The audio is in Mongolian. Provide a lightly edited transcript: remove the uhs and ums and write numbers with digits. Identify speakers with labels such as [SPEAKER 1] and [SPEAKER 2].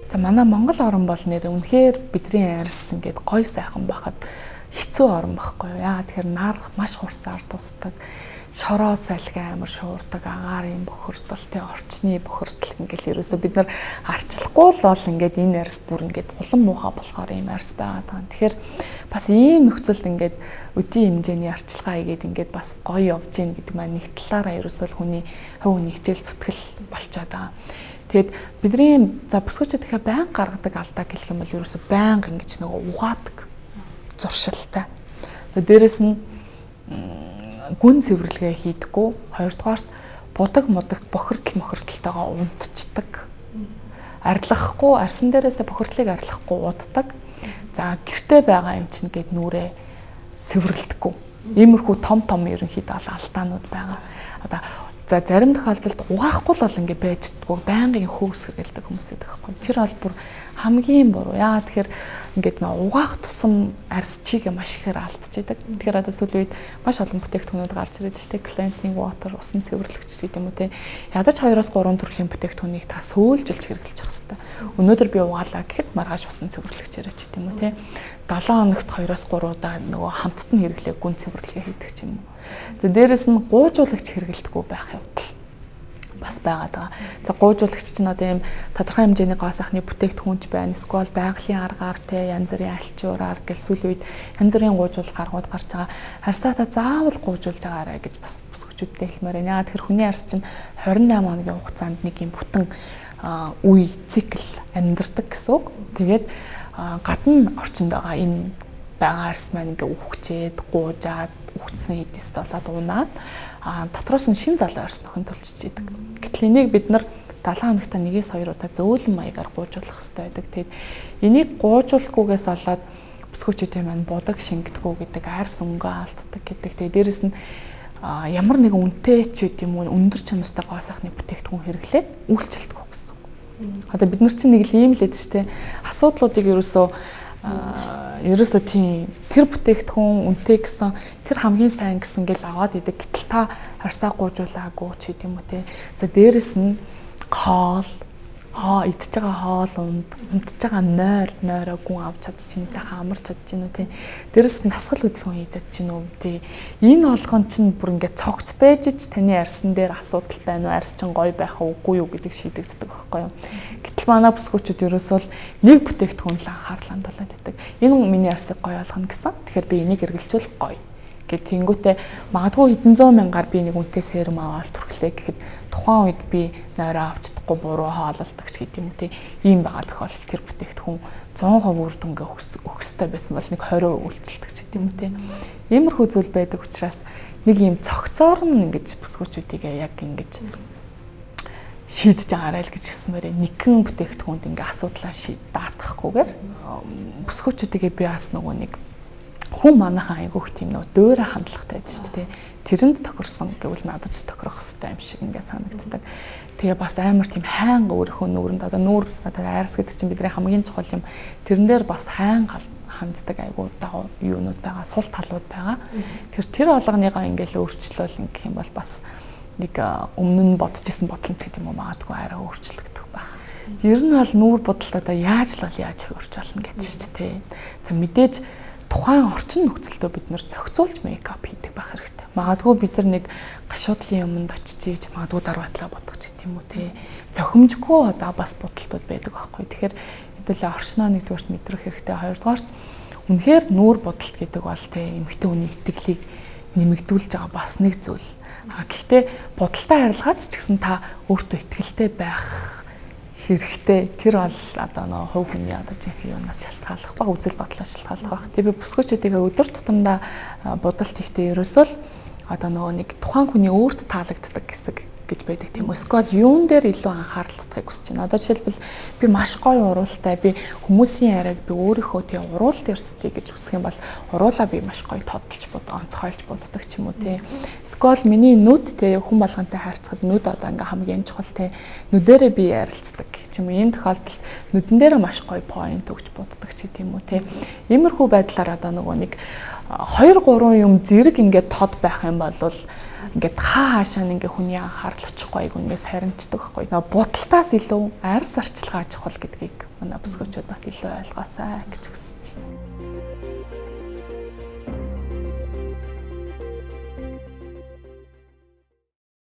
[SPEAKER 1] За манай Монгол орн бол нэр үнэхээр бидний арьс ингээд гоё сайхан байхад хэцүү орн байхгүй юу. Яа тэгэхээр нар маш хурцаар тусдаг. Шороо салхи амар шуурдаг, агаарын бохирдол, орчны бохирдол ингээл ерөөсөө бид нар арчлахгүй л бол ингээд энэ арьс бүр ингээд улам муухай болохоор ийм арьс байгаа даа. Тэгэхээр бас ийм нөхцөлд ингээд өдийн хэмжээний арчилгаа хийгээд ингээд бас гоё явж гин гэдэг маань нэг талаараа ерөөсөө хүний хувь хүний хичээл зүтгэл болчиход байгаа. Тэгэд бидний за бүсгүүчүүд ихэ байн гаргадаг алдаа гэх юм бол ерөөсөө байн ингэж нөгөө угаадаг зуршилтай. Дээрээс нь гүн цэвэрлэгээ хийдэггүй. Хоёрдугаарт будаг мудаг бохирдолтойгоо унтцдаг. Арилгахгүй, арсан дээрээсээ бохирдлыг арилгахгүй уддаг. За гэртээ байгаа юм чинь гээд нүрээ цэвэрлэдэггүй. Иймэрхүү том ерөнхийдөө алдаанууд байгаа. Одоо за зарим тохиолдолд угаахгүй л бол ингэ байждаггүй байнгын хөөс хэргэлдэг хүмүүс байдаг байхгүй. Тэр бол бүр хамгийн буруу. Яагаад тэгэхээр ингээд нөө угаах тусам арьс чигээ маш ихээр алдчихдаг. Тэгэхээр одоо сүүлийн үед маш олон бүтээгдэхүүнүүд гарч ирээд штэ cleansing water усан цэвэрлэгч гэдэг юм уу те. Ядаж 2-3 төрлийн бүтээгдэхүүнийг та сөөлжилж хэрэглэж явах хэрэгтэй. Өнөөдөр би угаалаа гэхэд маргааш усан цэвэрлэгч яриач гэдэг юм уу те. 7 хоногт 2-3 удаа нөгөө хамтд нь хэрэглээ гүн цэвэрлэгээ хийдэг ч юм уу. За дээрэс нь гуйжуулагч хэрэглэдэггүй байх явдал бас байгаа даа. За гуйжуулагч чинь одоо ийм тодорхой хэмжээний гоо сайхны бүтээгдэхүүнч байна. Эсвэл байгалийн аргаар те янз бүрийн альчуураар гэл сүүлийн үед янз бүрийн гуйжуулах аргууд гарч байгаа. Харьсаата заавал гуйжуулж байгаарай гэж бас бүсгүүчүүдтэй хэлмээр байна. Яагаад тэр хүний арьс чинь 28 хоногийн хугацаанд нэг юм бүтэн үе цикл амьдардаг гэсэн үг. Тэгээд гадна орчинд байгаа энэ байгаа арьс маань ингээ үхчээд гуужаад үхсэн эдэс болоод унаад дотроос нь шин залуу арьс нөхөн төлчж идэг. Гэтэл энийг бид нар 7 хоногт 1-2 удаа зөөлөн маягаар гуужуулах хэрэгтэй байдаг. Тэгээд энийг гуужуулахгүйгээс болоод бүсгүүчүүдийн маань будаг шингэдэггүй гэдэг арьс өнгөө алддаг гэдэг. Тэгээд дээрэс нь ямар нэгэн үнэтэй ч үт юм уу өндөр чанартай гоо сайхны бүтээгдэхүүн хэрэглээд үйлчлэлдэг гэсэн. Одоо бид нар чинь нэг л ийм л эд штэ асуудлуудыг ерөөсөө тийм тэр бүтээгдэхүүн үнэтэй гэсэн тэр хамгийн сайн гэсэн гэл аваад идэг. Гэтэл та харьсаа гуйжуулаагүй ч гэдэг юм уу те. За дээрэс нь идж байгаа хоол унтж байгаа нойроо гүн авч чадчих юм сайхан амарч чадчих юм те. Дээрэс нь насгал хөдөлгөөн хийж чадчих юм уу те. Энэ олгон чинь бүр ингээд цогц байж ч таны арьсан дээр асуудал байна уу, арьс чинь гоё байх уугүй юу гэдэг шийдэгддэг байхгүй юу. Гэтэл манай бүсгүүчүүд ерөөсөө нэг бүтээгдэхүүн л анхаарал хандуулад байдаг. Энэ миний арьсыг гоё болгоно гэсэн. Тэгэхээр би энийг эргэлжүүл гоё гэт тэнгүүтээ магадгүй хэдэн зуун мянгаар би нэг үнэтэй серум аваад түрхлээ гэхэд тухайн үед би нойроо авч чадахгүй буруу хаалалдаг ч гэдэг юм те. Ийм байгаа тохиолдолд тэр бүтээгдэхүүн 100% үр дүнгээ өгөхтэй байсан бол нэг 20% үйлчлдэг ч гэдэг юм те. Иймэрхүү зүйл байдаг учраас нэг ийм цогцоор нь ингэж бүсгүүчүүдийг яг ингэж шийдэж байгаарай л гэж хүсмээрээ нэгэн бүтээгдэхүүнд ингээ асуудлаа даатгахгүйгээр бүсгүүчүүдийг би бас нөгөө нэг хүн манайхан айгүйх тийм нөө дөөрэ хандлагатай байж шүү дээ. Тэрэнд тохирсон гэвэл надад ч тохирох хэрэгтэй юм шиг ингээд санагддаг. Тэгээ бас амар тийм хайнга өөрийнхөө нүүрэнд одоо нүүр одоо арьс гэдэг чинь бидний хамгийн чухал юм. Тэрэн дээр бас хайнга ханддаг айгүй дагуу юунууд байгаа, сул талууд байгаа. Тэр болгоныгоо ингээд өөрчлөл ингэх юм бол бас нэг өмнө нь бодож исэн бодломж гэдэг юм уу магадгүй арай өөрчлөгдөх байх. Ер нь бол нүүр бодолд одоо яаж хувирч болно гэдэг шүү дээ. За мэдээж тухайн орчин нөхцөлдөө бид нэр зохицуулж мейкап хийдэг байх хэрэгтэй. Магадгүй бид нар нэг гашуудлын юмд очиж магадгүй дарбатлаа бодох ч гэдэм үү те. Зохимжгүй одоо бас бодолтууд байдаг байхгүй. Тэгэхээр хэдүүлээ орчноо нэгдүгээрт мэдрэх хэрэгтэй. Хоёрдугаарт үнэхээр нүүр бодолт гэдэг бол те эмэгтэй хүний итгэлийг нэмэгдүүлж байгаа бас нэг зүйл. Гэхдээ бодолтой харилцаач ч гэсэн та өөртөө итгэлтэй байх хэрэгтэй. Тэр бол одоо нөө хувь хүний одоо жинхэнэ юунаас шалтгааллах ба үзэл бодлоос шалтгааллах баг. Тэгээ би бүсгүүчүүдийг өдөр тутамдаа бодолт ихтэй ерөөсөө л одоо нөгөө нэг тухайн хүний өөрт таалагддаг хэсэг гэж байдаг тийм үү. Эсвэл юун дээр илүү анхаарал татахыг хүсэж байна. Одоо жишээлбэл би маш гоё уруултай, би хүмүүсийн яриаг би өөрийнхөө тийм уруул дээр татъя гэж хүсэх юм бол уруулаа би маш гоё тодолж онцгойлж боддог ч юм уу те. Эсвэл миний нүд те хүн болгонтэй харьцахад нүд одоо ингээм хамгийн чухал те. Нүдэрээ би ярилцдаг ч юм уу. Энэ тохиолдолд нүдэн дээрээ маш гоё point өгч боддог ч гэдэм үү те. Иймэрхүү байдлаар одоо нөгөө нэг 2-3 юм зэрэг ингээд тод байх юм бол ингээд хаашаа ингээ хүний анхаарал очихгүй айгу ингээ сарничдаг байхгүй. Бодолтоос илүү арьс арчилгаа чухал гэдгийг манай бүсгүүчүүд бас илүү ойлгоосай гэж хүсэж байна.